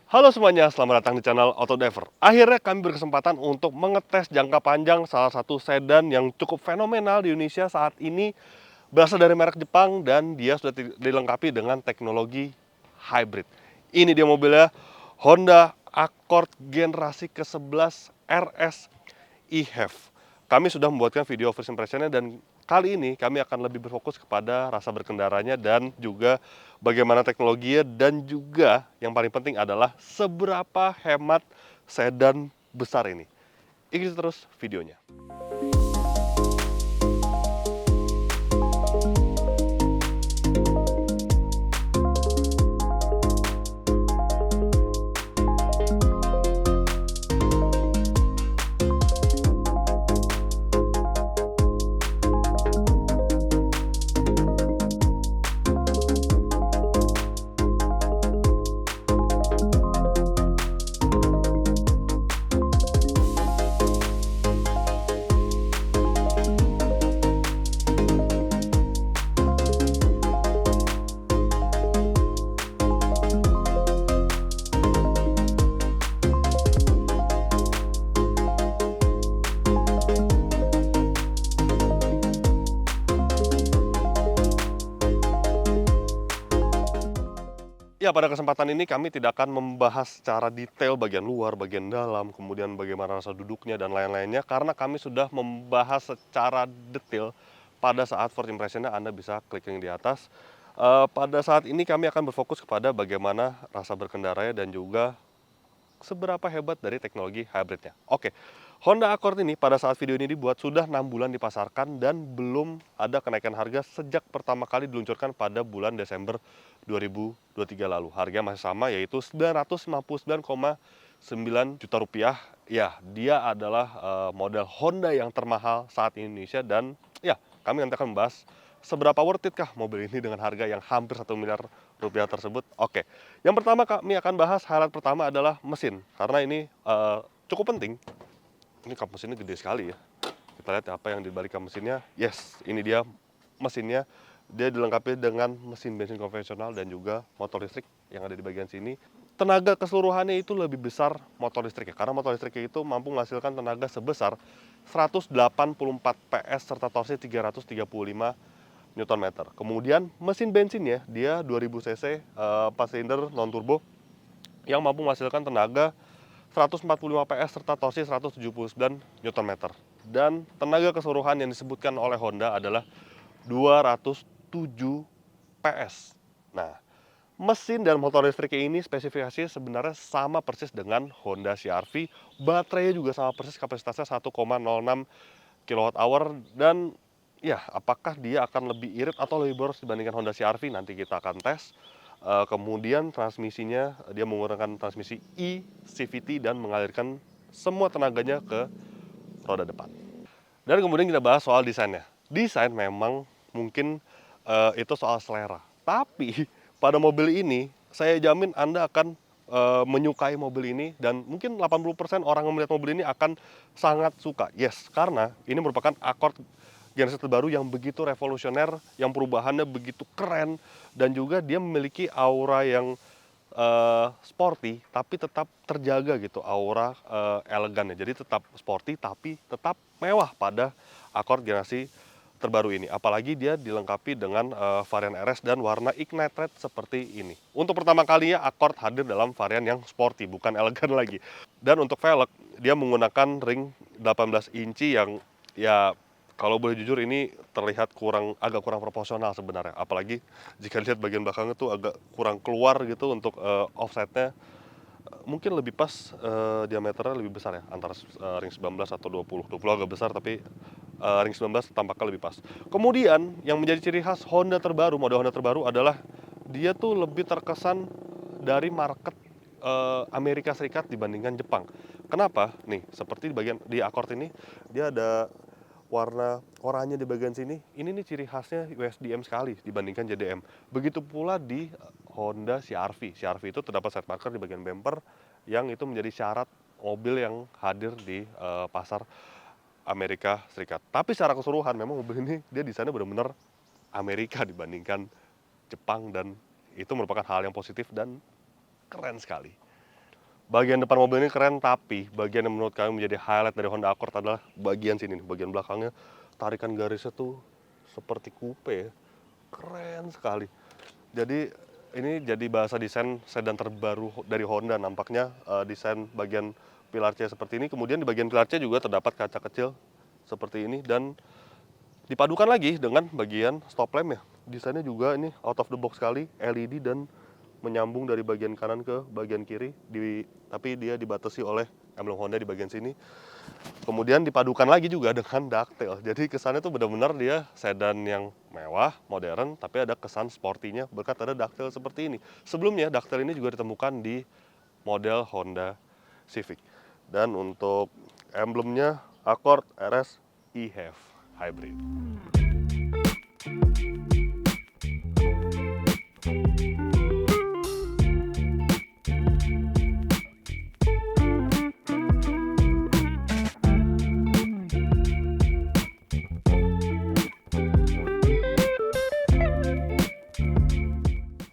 Halo semuanya, selamat datang di channel Autodiver. Akhirnya kami berkesempatan untuk mengetes jangka panjang salah satu sedan yang cukup fenomenal di Indonesia saat ini. Berasal dari merek Jepang dan dia sudah dilengkapi dengan teknologi hybrid. Ini dia mobilnya, Honda Accord generasi ke-11 RS e-HEV. Kami sudah membuatkan video first impression-nya dan kali ini kami akan lebih berfokus kepada rasa berkendaranya dan juga bagaimana teknologinya dan juga yang paling penting adalah seberapa hemat sedan besar ini. Ikuti terus videonya. Ya, pada kesempatan ini kami tidak akan membahas secara detail bagian luar, bagian dalam, kemudian bagaimana rasa duduknya dan lain-lainnya karena kami sudah membahas secara detail pada saat first impression-nya. Anda bisa klik link di atas. Pada saat ini kami akan berfokus kepada bagaimana rasa berkendaranya dan juga seberapa hebat dari teknologi hybridnya. Oke, Honda Accord ini pada saat video ini dibuat sudah 6 bulan dipasarkan dan belum ada kenaikan harga sejak pertama kali diluncurkan pada bulan Desember 2023 lalu. Harga masih sama yaitu 959,9 juta rupiah. Ya, dia adalah model Honda yang termahal saat ini di Indonesia dan ya, kami nanti akan membahas seberapa worth it kah mobil ini dengan harga yang hampir 1 miliar rupiah tersebut. Oke, yang pertama kami akan bahas highlight pertama adalah mesin, karena ini cukup penting. Ini kap mesinnya gede sekali ya. Kita lihat apa yang di balik kap mesinnya. Yes, ini dia mesinnya. Dia dilengkapi dengan mesin bensin konvensional dan juga motor listrik yang ada di bagian sini. Tenaga keseluruhannya itu lebih besar motor listrik ya, karena motor listrik itu mampu menghasilkan tenaga sebesar 184 PS serta torsi 335 Newton meter. Kemudian mesin bensinnya dia 2000 cc 4 silinder non turbo yang mampu menghasilkan tenaga 145 PS serta torsi 179 Newton meter. Dan tenaga keseluruhan yang disebutkan oleh Honda adalah 207 PS. Nah, mesin dan motor listriknya ini spesifikasinya sebenarnya sama persis dengan Honda CR-V. Baterainya juga sama persis, kapasitasnya 1,06 kWh dan ya, apakah dia akan lebih irit atau lebih boros dibandingkan Honda CR-V nanti kita akan tes. Kemudian transmisinya dia menggunakan transmisi e-CVT dan mengalirkan semua tenaganya ke roda depan. Dan kemudian kita bahas soal desainnya. Desain memang mungkin itu soal selera. Tapi pada mobil ini saya jamin Anda akan menyukai mobil ini dan mungkin 80% orang yang melihat mobil ini akan sangat suka. Yes, karena ini merupakan Accord generasi terbaru yang begitu revolusioner, yang perubahannya begitu keren dan juga dia memiliki aura yang sporty tapi tetap terjaga gitu aura elegannya. Jadi tetap sporty tapi tetap mewah pada Accord generasi terbaru ini. Apalagi dia dilengkapi dengan varian RS dan warna Ignite Red seperti ini. Untuk pertama kalinya Accord hadir dalam varian yang sporty, bukan elegan lagi. Dan untuk velg, dia menggunakan ring 18 inci yang ya kalau boleh jujur ini terlihat agak kurang proporsional sebenarnya. Apalagi jika lihat bagian belakangnya tuh agak kurang keluar gitu untuk offsetnya. Mungkin lebih pas diameternya lebih besar ya antara ring 19 atau 20. 20 agak besar tapi ring 19 tampaknya lebih pas. Kemudian yang menjadi ciri khas Honda terbaru, model Honda terbaru adalah dia tuh lebih terkesan dari market Amerika Serikat dibandingkan Jepang. Kenapa? Nih, seperti di Accord ini dia ada warna oranye di bagian sini. Ini nih ciri khasnya USDM sekali dibandingkan JDM. Begitu pula di Honda CR-V. CR-V itu terdapat side marker di bagian bumper yang itu menjadi syarat mobil yang hadir di pasar Amerika Serikat. Tapi secara keseluruhan memang mobil ini dia desainnya benar-benar Amerika dibandingkan Jepang dan itu merupakan hal yang positif dan keren sekali. Bagian depan mobil ini keren, tapi bagian yang menurut kami menjadi highlight dari Honda Accord adalah bagian sini nih, bagian belakangnya. Tarikan garisnya tuh seperti coupe ya, keren sekali. Jadi ini jadi bahasa desain sedan terbaru dari Honda nampaknya, desain bagian pilar C seperti ini. Kemudian di bagian pilar C juga terdapat kaca kecil seperti ini dan dipadukan lagi dengan bagian stop lamp ya. Desainnya juga ini out of the box sekali, LED dan menyambung dari bagian kanan ke bagian kiri, tapi dia dibatasi oleh emblem Honda di bagian sini. Kemudian dipadukan lagi juga dengan ducktail. Jadi kesannya tuh benar-benar dia sedan yang mewah, modern, tapi ada kesan sportinya berkat ada ducktail seperti ini. Sebelumnya ducktail ini juga ditemukan di model Honda Civic. Dan untuk emblemnya Accord RS e-HEV Hybrid.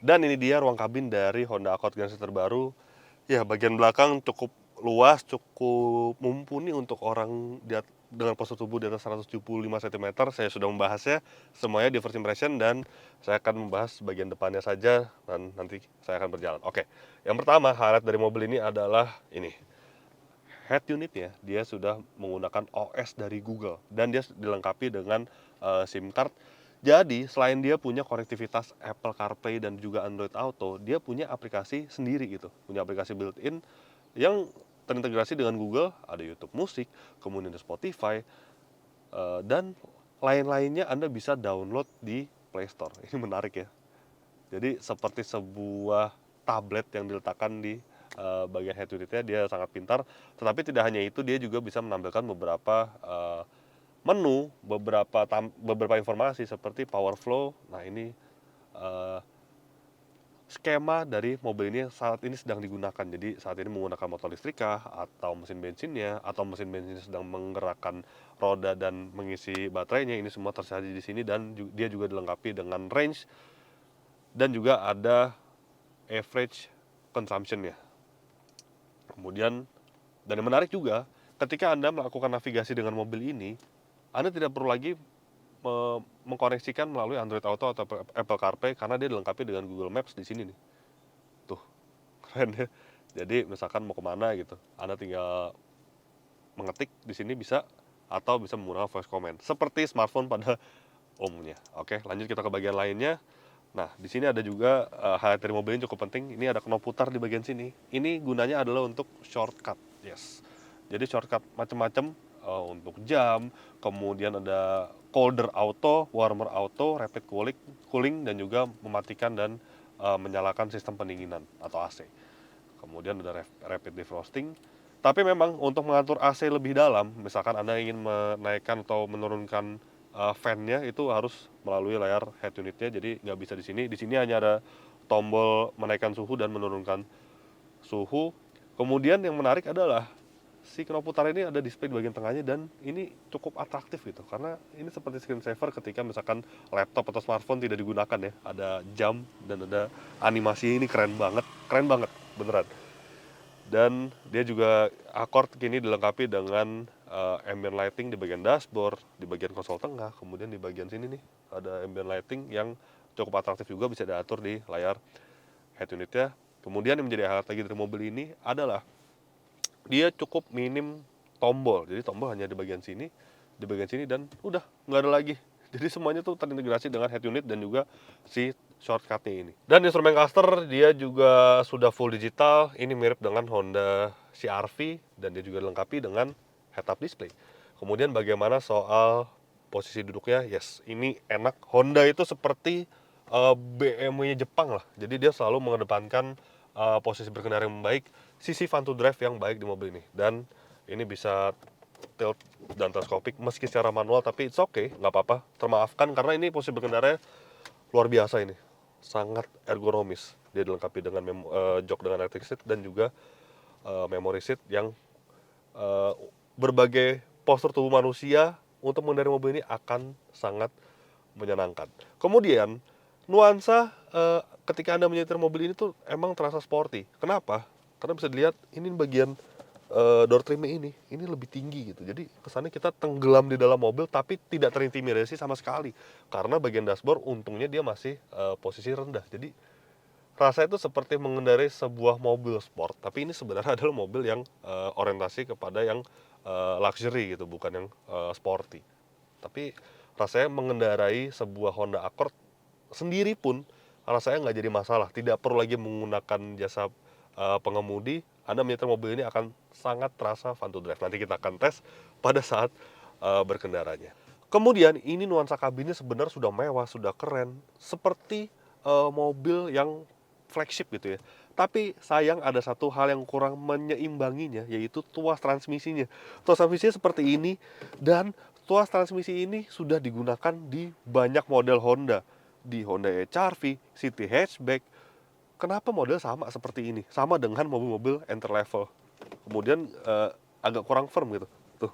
Dan ini dia ruang kabin dari Honda Accord generasi terbaru. Ya, bagian belakang cukup luas, cukup mumpuni untuk orang dengan postur tubuh di atas 175 cm. Saya sudah membahasnya semuanya di first impression dan saya akan membahas bagian depannya saja dan nanti saya akan berjalan. Oke, yang pertama highlight dari mobil ini adalah ini. Head unitnya dia sudah menggunakan OS dari Google dan dia dilengkapi dengan SIM card. Jadi selain dia punya konektivitas Apple CarPlay dan juga Android Auto, dia punya aplikasi sendiri gitu, punya aplikasi built-in yang terintegrasi dengan Google, ada YouTube Musik, kemudian ada Spotify, dan lain-lainnya Anda bisa download di Play Store. Ini menarik ya. Jadi seperti sebuah tablet yang diletakkan di bagian head unitnya, dia sangat pintar. Tetapi tidak hanya itu, dia juga bisa menampilkan beberapa menu, beberapa informasi seperti power flow. Nah ini skema dari mobil ini saat ini sedang digunakan. Jadi saat ini menggunakan motor listrik kah, atau mesin bensinnya, atau mesin bensinnya sedang menggerakkan roda dan mengisi baterainya. Ini semua tersaji di sini dan dia juga dilengkapi dengan range dan juga ada average consumption-nya. Kemudian, dan yang menarik juga, ketika Anda melakukan navigasi dengan mobil ini, Anda tidak perlu lagi mengkoneksikan melalui Android Auto atau Apple CarPlay karena dia dilengkapi dengan Google Maps di sini nih. Tuh, keren ya. Jadi misalkan mau kemana gitu, Anda tinggal mengetik di sini bisa, atau bisa menggunakan voice command seperti smartphone pada umumnya. Oke, lanjut kita ke bagian lainnya. Nah, di sini ada juga highlight dari mobil ini cukup penting. Ini ada knop putar di bagian sini. Ini gunanya adalah untuk shortcut. Yes. Jadi shortcut macam-macam untuk jam, kemudian ada colder auto, warmer auto, rapid cooling dan juga mematikan dan menyalakan sistem pendinginan atau AC. Kemudian ada rapid defrosting. Tapi memang untuk mengatur AC lebih dalam, misalkan Anda ingin menaikkan atau menurunkan fan-nya, itu harus melalui layar head unitnya, jadi nggak bisa di sini. Di sini hanya ada tombol menaikkan suhu dan menurunkan suhu. Kemudian yang menarik adalah si knop putar ini ada display di bagian tengahnya dan ini cukup atraktif gitu, karena ini seperti screensaver ketika misalkan laptop atau smartphone tidak digunakan ya. Ada jam dan ada animasi, ini keren banget beneran. Dan dia juga Accord kini dilengkapi dengan ambient lighting di bagian dashboard, di bagian konsol tengah, kemudian di bagian sini nih ada ambient lighting yang cukup atraktif juga, bisa diatur di layar head unitnya. Kemudian yang menjadi highlight lagi dari mobil ini adalah dia cukup minim tombol. Jadi tombol hanya di bagian sini, dan udah nggak ada lagi. Jadi semuanya tuh terintegrasi dengan head unit dan juga si shortcutnya ini. Dan instrumen cluster dia juga sudah full digital. Ini mirip dengan Honda CR-V dan dia juga dilengkapi dengan head-up display. Kemudian bagaimana soal posisi duduknya? Yes, ini enak. Honda itu seperti BMW-nya Jepang lah. Jadi dia selalu mengedepankan posisi berkendara yang baik, sisi fun to drive yang baik di mobil ini. Dan ini bisa tilt dan teleskopik meski secara manual, tapi it's okay, nggak apa-apa, termaafkan karena ini posisi berkendara luar biasa ini, sangat ergonomis. Dia dilengkapi dengan jok dengan electric seat dan juga memory seat yang berbagai postur tubuh manusia untuk mengendarai mobil ini akan sangat menyenangkan. Kemudian nuansa ketika Anda menyetir mobil ini tuh emang terasa sporty. Kenapa? karena bisa dilihat ini bagian door trimnya ini lebih tinggi gitu. Jadi kesannya kita tenggelam di dalam mobil tapi tidak terintimidasi sama sekali. Karena bagian dashboard untungnya dia masih posisi rendah. Jadi rasanya itu seperti mengendarai sebuah mobil sport. Tapi ini sebenarnya adalah mobil yang orientasi kepada yang luxury gitu, bukan yang sporty. Tapi rasanya mengendarai sebuah Honda Accord sendiri pun rasanya nggak jadi masalah. Tidak perlu lagi menggunakan jasa pengemudi. Anda menyetir mobil ini akan sangat terasa fun to drive. Nanti kita akan tes pada saat berkendaranya. Kemudian ini nuansa kabinnya sebenarnya sudah mewah, sudah keren, seperti mobil yang flagship gitu ya. Tapi sayang ada satu hal yang kurang menyeimbanginya, yaitu tuas transmisinya. Tuas transmisinya seperti ini, dan tuas transmisi ini sudah digunakan di banyak model Honda. Di Honda HR-V, City Hatchback. Kenapa model sama seperti ini? Sama dengan mobil-mobil entry level. Kemudian agak kurang firm gitu. Tuh.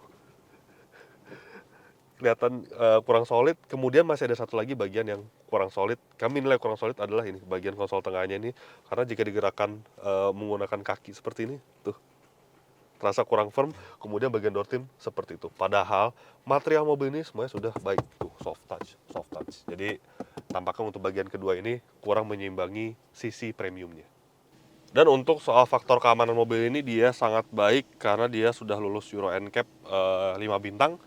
Kelihatan kurang solid. Kemudian masih ada satu lagi bagian yang kurang solid. Kami nilai kurang solid adalah ini, bagian konsol tengahnya ini. Karena jika digerakkan menggunakan kaki seperti ini, tuh, terasa kurang firm. Kemudian bagian door trim seperti itu. Padahal material mobil ini semuanya sudah baik. Tuh, soft touch. Jadi tampaknya untuk bagian kedua ini kurang menyeimbangi sisi premiumnya. Dan untuk soal faktor keamanan mobil ini, dia sangat baik karena dia sudah lulus Euro NCAP 5 bintang.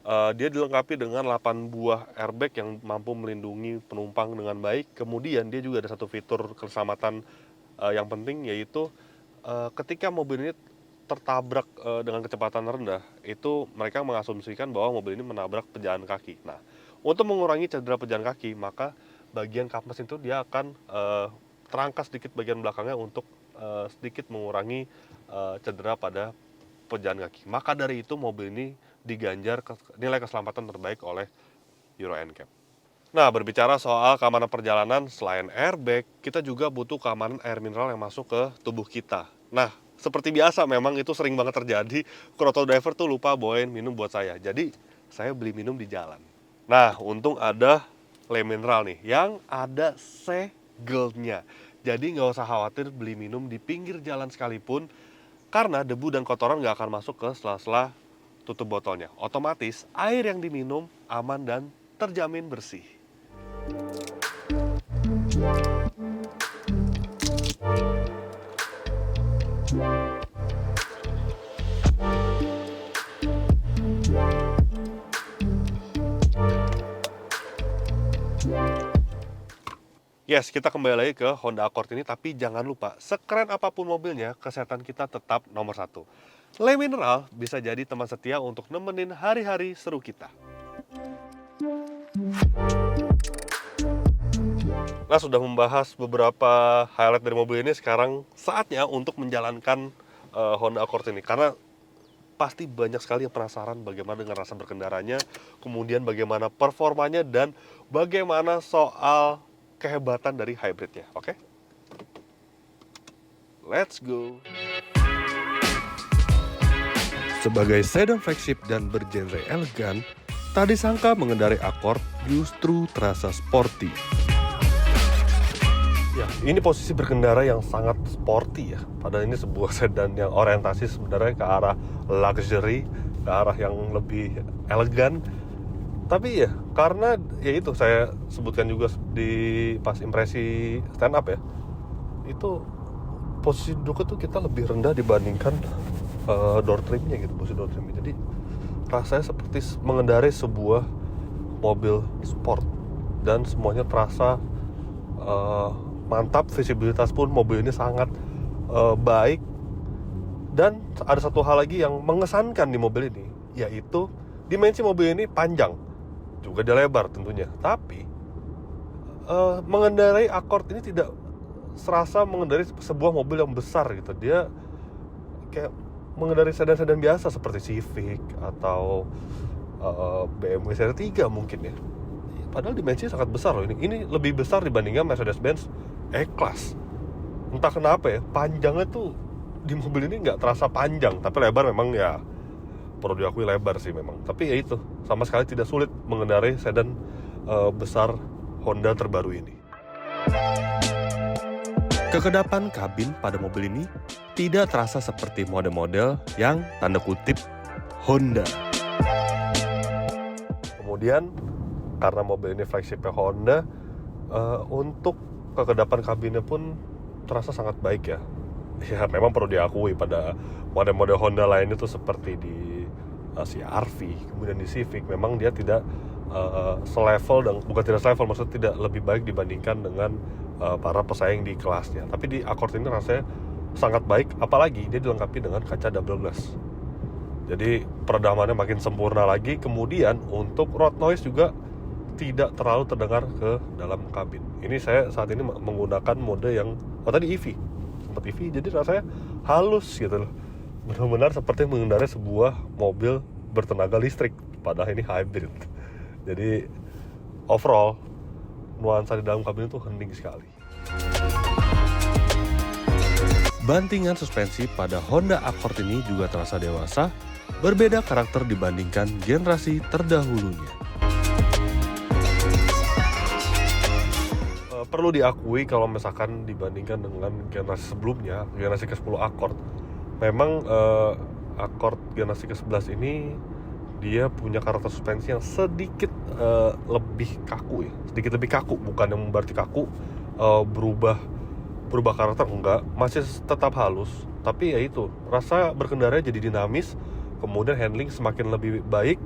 Dia dilengkapi dengan 8 buah airbag yang mampu melindungi penumpang dengan baik. Kemudian dia juga ada satu fitur keselamatan yang penting, yaitu ketika mobil ini tertabrak dengan kecepatan rendah, itu mereka mengasumsikan bahwa mobil ini menabrak pejalan kaki. Nah, untuk mengurangi cedera pejalan kaki, maka bagian kap mesin itu dia akan terangkat sedikit bagian belakangnya untuk sedikit mengurangi cedera pada pejalan kaki. Maka dari itu mobil ini diganjar nilai keselamatan terbaik oleh Euro NCAP. Nah, berbicara soal keamanan perjalanan, selain airbag, kita juga butuh keamanan air mineral yang masuk ke tubuh kita. Nah, seperti biasa memang itu sering banget terjadi, throttle driver tuh lupa bawain minum buat saya. Jadi, saya beli minum di jalan. Nah, untung ada le mineral nih, yang ada segelnya. Jadi nggak usah khawatir beli minum di pinggir jalan sekalipun, karena debu dan kotoran nggak akan masuk ke sela-sela tutup botolnya. Otomatis air yang diminum aman dan terjamin bersih. Yes, kita kembali lagi ke Honda Accord ini, tapi jangan lupa, sekeren apapun mobilnya, kesehatan kita tetap nomor 1. Le Mineral bisa jadi teman setia untuk nemenin hari-hari seru kita. Nah, sudah membahas beberapa highlight dari mobil ini, sekarang saatnya untuk menjalankan Honda Accord ini. Karena pasti banyak sekali yang penasaran bagaimana dengan rasa berkendaranya, kemudian bagaimana performanya, dan bagaimana soal kehebatan dari hybridnya, oke? Let's go! Sebagai sedan flagship dan bergenre elegan, tak disangka mengendarai Accord justru terasa sporty. Ya, ini posisi berkendara yang sangat sporty ya. Padahal ini sebuah sedan yang orientasi sebenarnya ke arah luxury, ke arah yang lebih elegan. Tapi ya, karena ya itu saya sebutkan juga di pas impresi stand up ya, itu posisi duduknya tuh kita lebih rendah dibandingkan door trimnya gitu, posisi door trimnya. Jadi rasanya seperti mengendarai sebuah mobil sport dan semuanya terasa mantap. Visibilitas pun mobil ini sangat baik. Dan ada satu hal lagi yang mengesankan di mobil ini, yaitu dimensi mobil ini panjang, juga dia lebar tentunya. Tapi mengendarai Accord ini tidak serasa mengendarai sebuah mobil yang besar gitu. Dia kayak mengendarai sedan-sedan biasa seperti Civic atau BMW seri 3 mungkin ya. Padahal dimensinya sangat besar loh ini. Ini lebih besar dibandingkan Mercedes-Benz E-Class. Entah kenapa ya, panjangnya tuh di mobil ini nggak terasa panjang, tapi lebar memang ya perlu diakui lebar sih memang. Tapi ya itu, sama sekali tidak sulit mengendarai sedan besar Honda terbaru ini. Kekedapan kabin pada mobil ini tidak terasa seperti model-model yang tanda kutip Honda. Kemudian karena mobil ini flagshipnya Honda, untuk kekedapan kabinnya pun terasa sangat baik ya. Ya memang perlu diakui pada model-model Honda lain itu seperti di CR-V, kemudian di Civic, memang dia tidak selevel, dan bukan tidak selevel, maksudnya tidak lebih baik dibandingkan dengan para pesaing di kelasnya. Tapi di Accord ini rasanya sangat baik, apalagi dia dilengkapi dengan kaca double glass. Jadi peredamannya makin sempurna lagi. Kemudian untuk road noise juga tidak terlalu terdengar ke dalam kabin. Ini saya saat ini menggunakan mode yang tadi EV, sempat EV, jadi rasanya halus gitu loh. Benar-benar seperti mengendarai sebuah mobil bertenaga listrik, padahal ini hybrid. Jadi overall nuansa di dalam kabin itu hening sekali. Bantingan suspensi pada Honda Accord ini juga terasa dewasa, berbeda karakter dibandingkan generasi terdahulunya. Perlu diakui kalau misalkan dibandingkan dengan generasi sebelumnya, generasi ke-10 Accord, memang Accord generasi ke-11 ini dia punya karakter suspensi yang sedikit lebih kaku ya, sedikit lebih kaku, bukan yang berarti kaku berubah karakter, enggak, masih tetap halus, tapi ya itu, rasa berkendara jadi dinamis, kemudian handling semakin lebih baik,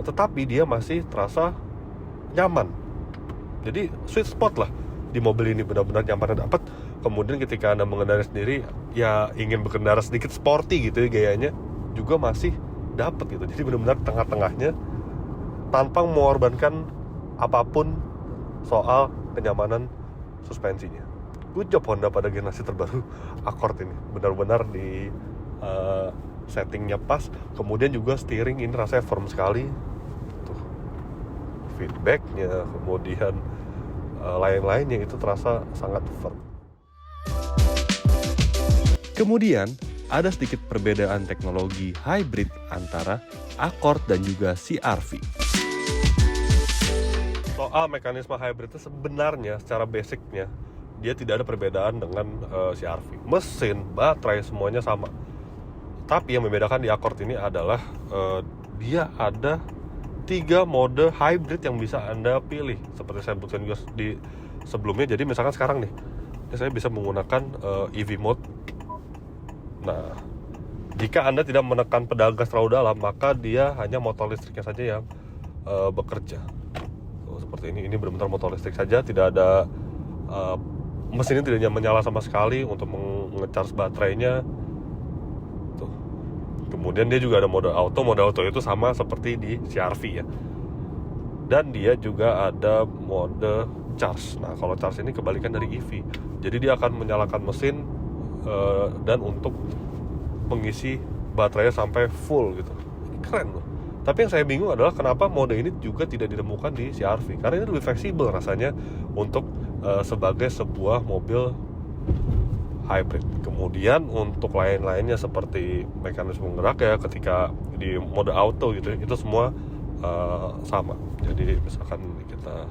tetapi dia masih terasa nyaman. Jadi sweet spot lah di mobil ini, benar-benar nyamannya dapat. Kemudian ketika Anda mengendarai sendiri, ya ingin berkendara sedikit sporty gitu ya gayanya, juga masih dapat gitu. Jadi benar-benar tengah-tengahnya tanpa mengorbankan apapun soal kenyamanan suspensinya. Good job Honda pada generasi terbaru Accord ini, benar-benar di settingnya pas. Kemudian juga steering ini rasanya firm sekali tuh, feedbacknya, kemudian lain-lainnya itu terasa sangat firm. Kemudian ada sedikit perbedaan teknologi hybrid antara Accord dan juga CR-V. Soal mekanisme hybrid itu sebenarnya secara basicnya dia tidak ada perbedaan dengan CR-V. Mesin, baterai semuanya sama. Tapi yang membedakan di Accord ini adalah dia ada 3 mode hybrid yang bisa Anda pilih, seperti saya sebutkan juga di sebelumnya. Jadi misalkan sekarang nih, saya bisa menggunakan EV mode. Nah, jika Anda tidak menekan pedal gas terlalu dalam, maka dia hanya motor listriknya saja yang bekerja. Seperti ini benar-benar motor listrik saja, tidak ada mesin ini tidak menyala sama sekali untuk mengecharge baterainya. Tuh. Kemudian dia juga ada mode auto itu sama seperti di CR-V ya. Dan dia juga ada mode charge. Nah, kalau charge ini kebalikan dari EV. Jadi dia akan menyalakan mesin dan untuk mengisi baterainya sampai full gitu. Ini keren loh. Tapi yang saya bingung adalah kenapa mode ini juga tidak ditemukan di CR-V, karena ini lebih fleksibel rasanya untuk sebagai sebuah mobil hybrid. Kemudian untuk lain-lainnya seperti mekanisme penggerak ya, ketika di mode auto gitu, itu semua sama. Jadi misalkan kita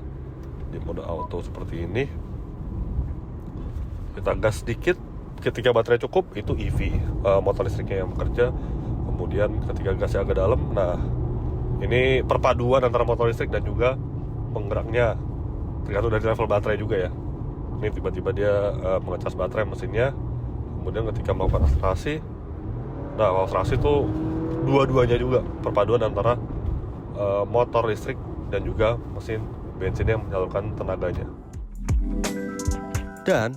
di mode auto seperti ini, kita gas sedikit, ketika baterai cukup itu EV, motor listriknya yang bekerja. Kemudian ketika gasnya agak dalam, nah ini perpaduan antara motor listrik dan juga penggeraknya, tergantung dari level baterai juga ya. Ini tiba-tiba dia mengecas baterai mesinnya, kemudian ketika melakukan akselerasi, nah akselerasi itu dua-duanya juga perpaduan antara motor listrik dan juga mesin bensin yang menyalurkan tenaganya. Dan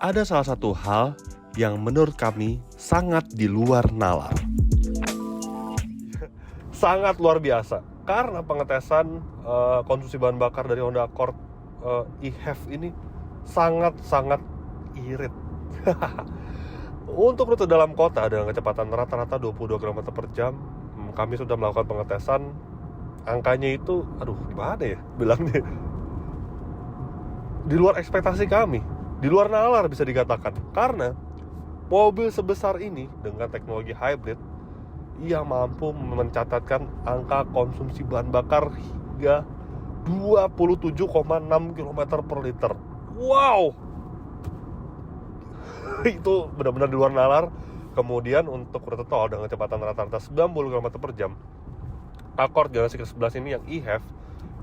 ada salah satu hal yang menurut kami sangat di luar nalar. Sangat luar biasa, karena pengetesan konsumsi bahan bakar dari Honda Accord e-HEV ini sangat-sangat irit. Untuk rute dalam kota dengan kecepatan rata-rata 22 km per jam, kami sudah melakukan pengetesan. Angkanya itu, gimana ya bilangnya, di luar ekspektasi kami, di luar nalar bisa dikatakan. Karena mobil sebesar ini dengan teknologi hybrid, ia mampu mencatatkan angka konsumsi bahan bakar hingga 27,6 km per liter. Wow, Itu benar-benar di luar nalar. Kemudian untuk rute tol dengan kecepatan rata-rata 90 km per jam, Accord generasi ke-11 ini yang e-HEV,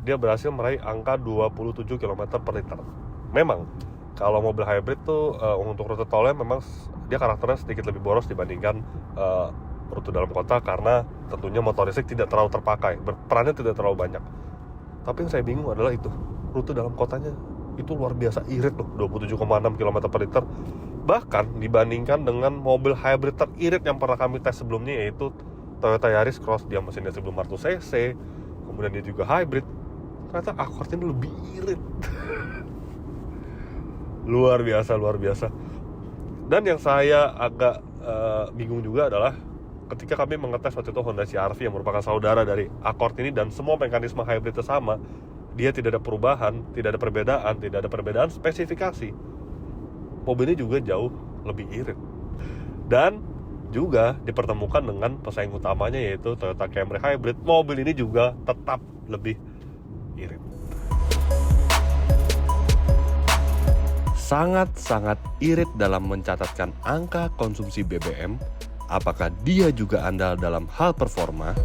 dia berhasil meraih angka 27 km per liter. Memang kalau mobil hybrid tuh untuk rute tolnya memang dia karakternya sedikit lebih boros dibandingkan rute dalam kota, karena tentunya motor listrik tidak terlalu terpakai, perannya tidak terlalu banyak. Tapi yang saya bingung adalah itu, rute dalam kotanya itu luar biasa irit loh, 27,6 km per liter. Bahkan dibandingkan dengan mobil hybrid teririt yang pernah kami tes sebelumnya, yaitu Toyota Yaris Cross, dia mesinnya 1500 cc, kemudian dia juga hybrid. Ternyata Accord ini lebih irit. luar biasa. Dan yang saya agak bingung juga adalah ketika kami mengetes waktu itu Honda CR-V yang merupakan saudara dari Accord ini, dan semua mekanisme hybridnya sama, dia tidak ada perubahan, tidak ada perbedaan spesifikasi. Mobil ini juga jauh lebih irit. Dan juga dipertemukan dengan pesaing utamanya yaitu Toyota Camry Hybrid. Mobil ini juga tetap lebih irit. Sangat-sangat irit dalam mencatatkan angka konsumsi BBM. Apakah dia juga andal dalam hal performa?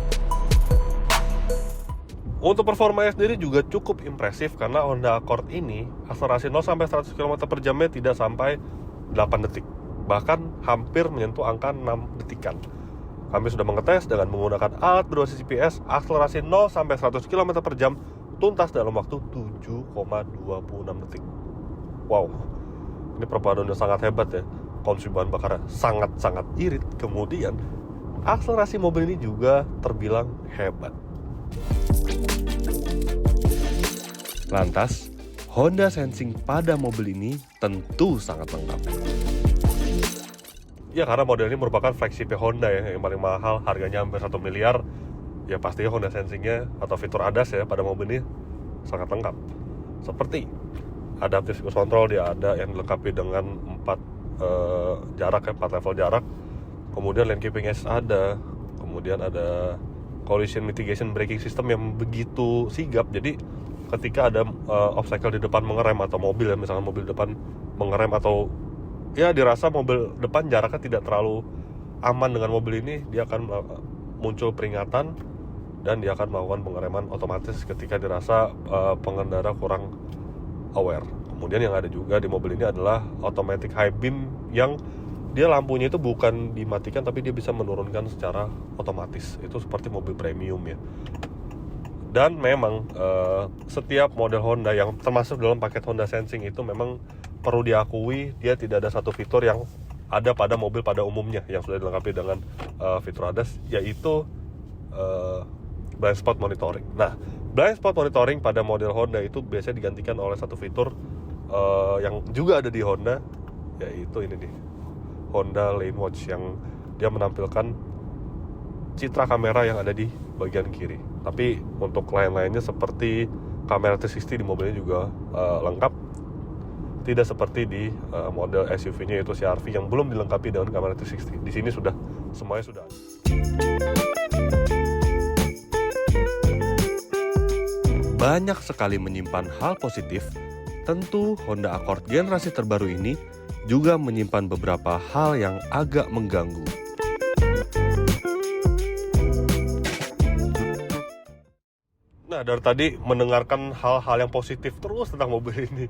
Untuk performanya sendiri juga cukup impresif, karena Honda Accord ini akselerasi 0-100 km per jamnya tidak sampai 8 detik. Bahkan hampir menyentuh angka 6 detikan. Kami sudah mengetes dengan menggunakan alat berbasis GPS, akselerasi 0-100 km per jam tuntas dalam waktu 7,26 detik. Wow, ini perpaduan yang sangat hebat ya. Konsumsi bahan bakar sangat-sangat irit. Kemudian akselerasi mobil ini juga terbilang hebat. Lantas, Honda Sensing pada mobil ini tentu sangat lengkap. Ya, karena model ini merupakan flagship Honda ya, yang paling mahal, harganya hampir 1 miliar. Ya pastinya Honda Sensing-nya atau fitur ADAS ya pada mobil ini sangat lengkap. Seperti adaptive cruise control, dia ada yang dilengkapi dengan 4 jarak ya, 4 level jarak. Kemudian lane keeping assist ada. Kemudian ada collision mitigation braking system yang begitu sigap. Jadi ketika ada obstacle di depan mengerem, atau mobil ya, misalnya mobil depan mengerem, atau ya dirasa mobil depan jaraknya tidak terlalu aman dengan mobil ini, dia akan muncul peringatan dan dia akan melakukan pengereman otomatis ketika dirasa pengendara kurang aware. Kemudian yang ada juga di mobil ini adalah automatic high beam, yang dia lampunya itu bukan dimatikan tapi dia bisa menurunkan secara otomatis. Itu seperti mobil premium ya. Dan memang setiap model Honda yang termasuk dalam paket Honda Sensing itu memang perlu diakui, dia tidak ada satu fitur yang ada pada mobil pada umumnya yang sudah dilengkapi dengan fitur ADAS, yaitu blind spot monitoring. Nah, blind spot monitoring pada model Honda itu biasanya digantikan oleh satu fitur yang juga ada di Honda, yaitu ini nih, Honda Lane Watch, yang dia menampilkan citra kamera yang ada di bagian kiri. Tapi untuk lain-lainnya seperti kamera 360 di mobilnya juga lengkap. Tidak seperti di model SUV-nya yaitu CR-V yang belum dilengkapi dengan kamera 360. Di sini sudah semuanya sudah ada. Banyak sekali menyimpan hal positif. Tentu Honda Accord generasi terbaru ini juga menyimpan beberapa hal yang agak mengganggu. Nah, dari tadi mendengarkan hal-hal yang positif terus tentang mobil ini.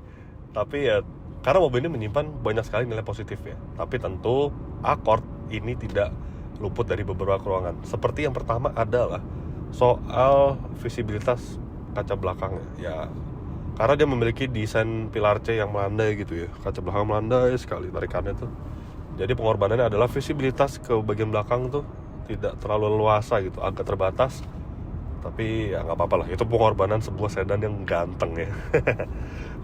Tapi ya, karena mobil ini menyimpan banyak sekali nilai positif ya. Tapi tentu Accord ini tidak luput dari beberapa kekurangan. Seperti yang pertama adalah soal visibilitas kaca belakangnya. Ya, karena dia memiliki desain pilar C yang melandai gitu ya. Kaca belakang melandai sekali tarikannya tuh. Jadi pengorbanannya adalah visibilitas ke bagian belakang tuh tidak terlalu leluasa gitu, agak terbatas. Tapi ya nggak apa-apa lah, itu pengorbanan sebuah sedan yang ganteng ya.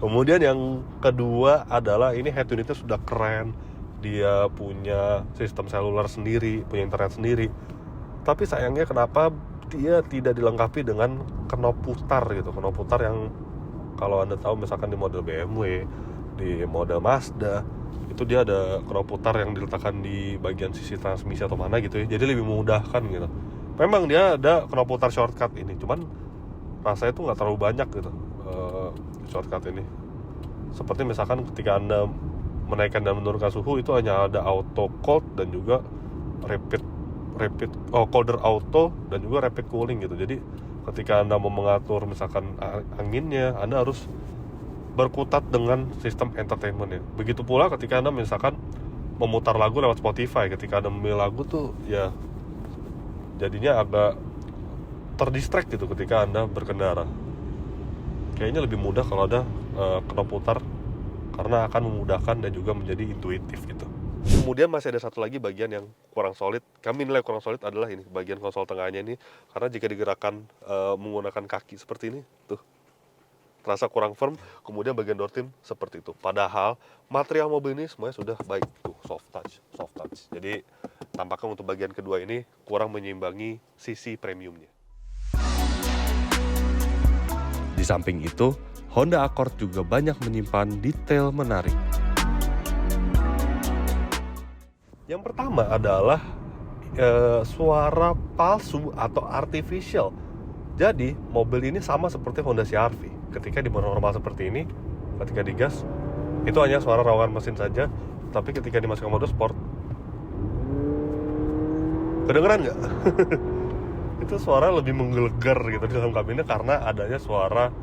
Kemudian yang kedua adalah ini head unitnya sudah keren. Dia punya sistem seluler sendiri, punya internet sendiri. Tapi sayangnya kenapa dia tidak dilengkapi dengan knop putar gitu. Knop putar yang kalau Anda tahu misalkan di model BMW, di model Mazda, itu dia ada knop putar yang diletakkan di bagian sisi transmisi atau mana gitu ya. Jadi lebih memudahkan gitu. Memang dia ada knop putar shortcut ini, cuman rasanya tuh nggak terlalu banyak gitu shortcut ini. Seperti misalkan ketika Anda menaikkan dan menurunkan suhu itu hanya ada auto cold dan juga colder auto dan juga rapid cooling gitu. Jadi ketika Anda mau mengatur misalkan anginnya, Anda harus berkutat dengan sistem entertainment ya. Begitu pula ketika Anda misalkan memutar lagu lewat Spotify, ketika Anda memilih lagu tuh ya jadinya agak terdistract gitu ketika Anda berkendara. Kayaknya lebih mudah kalau ada knop putar, karena akan memudahkan dan juga menjadi intuitif gitu. Kemudian masih ada satu lagi bagian yang kurang solid. Kami nilai kurang solid adalah ini, bagian konsol tengahnya ini, karena jika digerakkan menggunakan kaki seperti ini, tuh terasa kurang firm. Kemudian bagian door trim seperti itu. Padahal material mobil ini semuanya sudah baik, tuh soft touch. Jadi tampaknya untuk bagian kedua ini kurang menyeimbangi sisi premiumnya. Di samping itu, Honda Accord juga banyak menyimpan detail menarik. Yang pertama adalah suara palsu atau artificial. Jadi mobil ini sama seperti Honda CR-V. Ketika di mode normal seperti ini, ketika digas, itu hanya suara rawangan mesin saja. Tapi ketika dimasukkan mode sport, kedengeran nggak? Itu suara lebih menggelegar gitu di dalam kabinnya karena adanya suara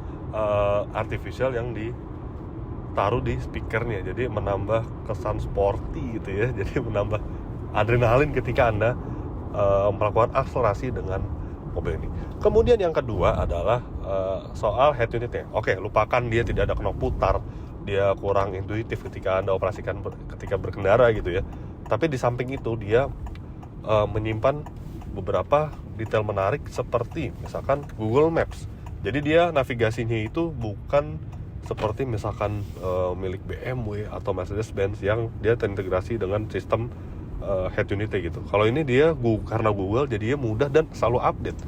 artificial yang ditaruh di speakernya. Jadi menambah kesan sporty gitu ya. Jadi menambah adrenalin ketika Anda melakukan akselerasi dengan mobil ini. Kemudian yang kedua adalah soal head unitnya. Oke, lupakan dia tidak ada knop putar, dia kurang intuitif ketika Anda operasikan ketika berkendara gitu ya. Tapi di samping itu dia menyimpan beberapa detail menarik seperti misalkan Google Maps. Jadi dia navigasinya itu bukan seperti misalkan milik BMW atau Mercedes-Benz yang dia terintegrasi dengan sistem head unitnya gitu. Kalau ini dia karena Google jadinya mudah dan selalu update.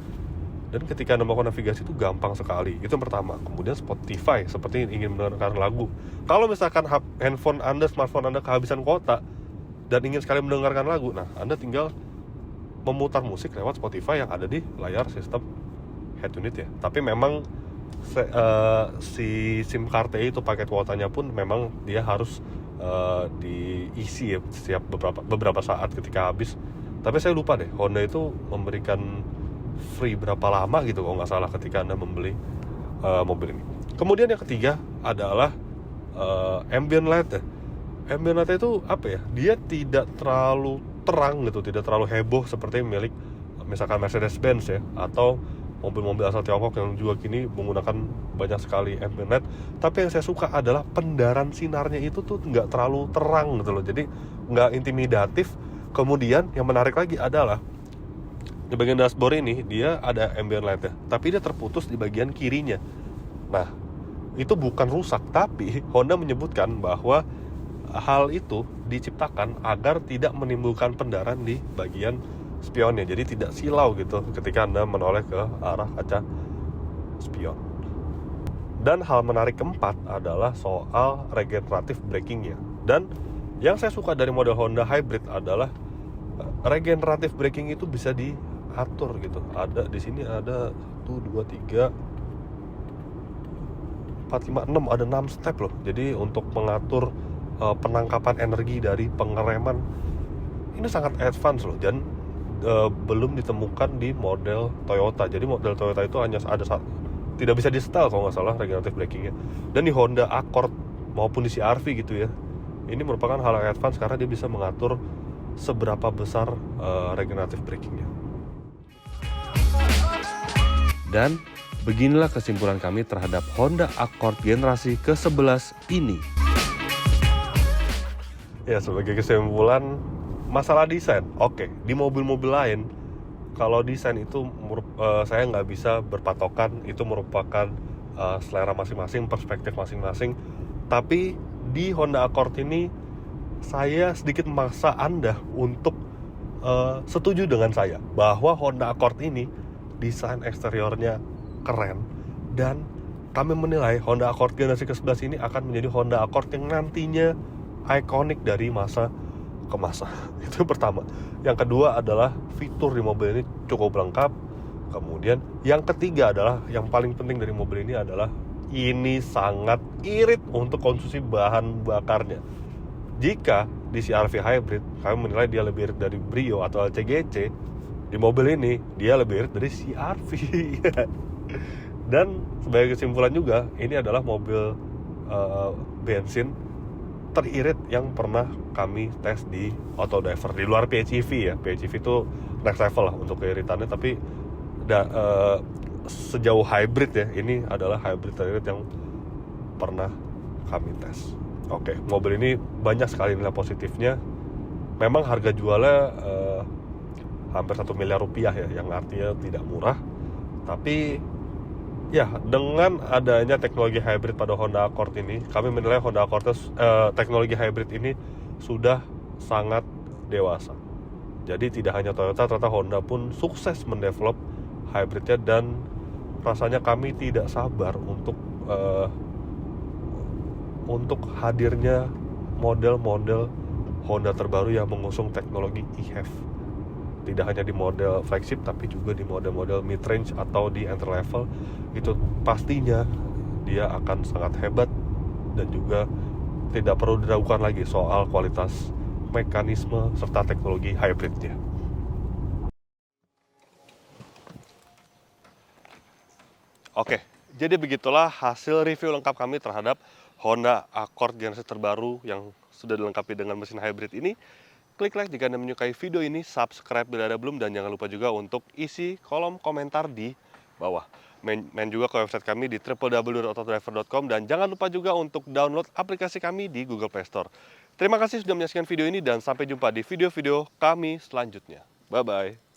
Dan ketika Anda melakukan navigasi itu gampang sekali. Itu yang pertama. Kemudian Spotify seperti ingin mendengarkan lagu. Kalau misalkan handphone Anda, smartphone Anda kehabisan kuota dan ingin sekali mendengarkan lagu, nah Anda tinggal memutar musik lewat Spotify yang ada di layar sistem head unit ya. Tapi memang si SIM card itu paket kuotanya pun memang dia harus diisi ya setiap beberapa saat ketika habis. Tapi saya lupa deh, Honda itu memberikan free berapa lama gitu kalau nggak salah ketika Anda membeli mobil ini. Kemudian yang ketiga adalah ambient light ya. Ambient light itu apa ya? Dia tidak terlalu terang gitu, tidak terlalu heboh seperti milik misalkan Mercedes-Benz ya, atau mobil-mobil asal Tiongkok yang juga kini menggunakan banyak sekali ambient light. Tapi yang saya suka adalah pendaran sinarnya itu tuh nggak terlalu terang gitu loh, jadi nggak intimidatif. Kemudian yang menarik lagi adalah di bagian dashboard ini dia ada ambient light ya, tapi dia terputus di bagian kirinya. Nah itu bukan rusak, tapi Honda menyebutkan bahwa hal itu diciptakan agar tidak menimbulkan pendaran di bagian spionnya. Jadi tidak silau gitu ketika Anda menoleh ke arah kaca spion. Dan hal menarik keempat adalah soal regenerative braking-nya. Dan yang saya suka dari model Honda Hybrid adalah regenerative braking itu bisa diatur gitu. Ada di sini ada 1 2 3 4 5 6 ada 6 step loh. Jadi untuk mengatur penangkapan energi dari pengereman ini sangat advance loh, dan belum ditemukan di model Toyota. Jadi model Toyota itu hanya ada tidak bisa di setel kalau nggak salah regenerative brakingnya. Dan di Honda Accord maupun di CR-V gitu ya, ini merupakan hal yang advance karena dia bisa mengatur seberapa besar regenerative brakingnya. Dan beginilah kesimpulan kami terhadap Honda Accord generasi ke-11 ini. Ya, sebagai kesimpulan masalah desain, oke, di mobil-mobil lain kalau desain itu saya nggak bisa berpatokan, itu merupakan selera masing-masing, perspektif masing-masing. Tapi di Honda Accord ini saya sedikit memaksa Anda untuk setuju dengan saya bahwa Honda Accord ini desain eksteriornya keren, dan kami menilai Honda Accord generasi ke-11 ini akan menjadi Honda Accord yang nantinya ikonik dari masa ke masa. Itu pertama. Yang kedua adalah fitur di mobil ini cukup lengkap. Kemudian yang ketiga adalah yang paling penting dari mobil ini adalah ini sangat irit untuk konsumsi bahan bakarnya. Jika di CR-V Hybrid kami menilai dia lebih irit dari Brio atau LCGC, di mobil ini dia lebih irit dari CR-V. Dan sebagai kesimpulan juga, ini adalah mobil bensin teririt yang pernah kami tes di Autodiver di luar PHEV ya. PHEV itu next level lah untuk keiritannya, tapi sejauh hybrid ya, ini adalah hybrid teririt yang pernah kami tes. Oke, mobil ini banyak sekali nilai positifnya. Memang harga jualnya hampir 1 miliar rupiah ya, yang artinya tidak murah. Tapi ya, dengan adanya teknologi hybrid pada Honda Accord ini, kami menilai Honda Accord teknologi hybrid ini sudah sangat dewasa. Jadi tidak hanya Toyota, ternyata Honda pun sukses mendevelop hybridnya, dan rasanya kami tidak sabar untuk hadirnya model-model Honda terbaru yang mengusung teknologi e-HEV. Tidak hanya di model flagship, tapi juga di model-model mid-range atau di entry level. Itu pastinya dia akan sangat hebat, dan juga tidak perlu diragukan lagi soal kualitas mekanisme serta teknologi hybridnya. Oke, jadi begitulah hasil review lengkap kami terhadap Honda Accord generasi terbaru yang sudah dilengkapi dengan mesin hybrid ini. Klik like jika Anda menyukai video ini, subscribe bila ada belum, dan jangan lupa juga untuk isi kolom komentar di bawah. Main juga ke website kami di www.autodriver.com, dan jangan lupa juga untuk download aplikasi kami di Google Play Store. Terima kasih sudah menyaksikan video ini, dan sampai jumpa di video-video kami selanjutnya. Bye-bye.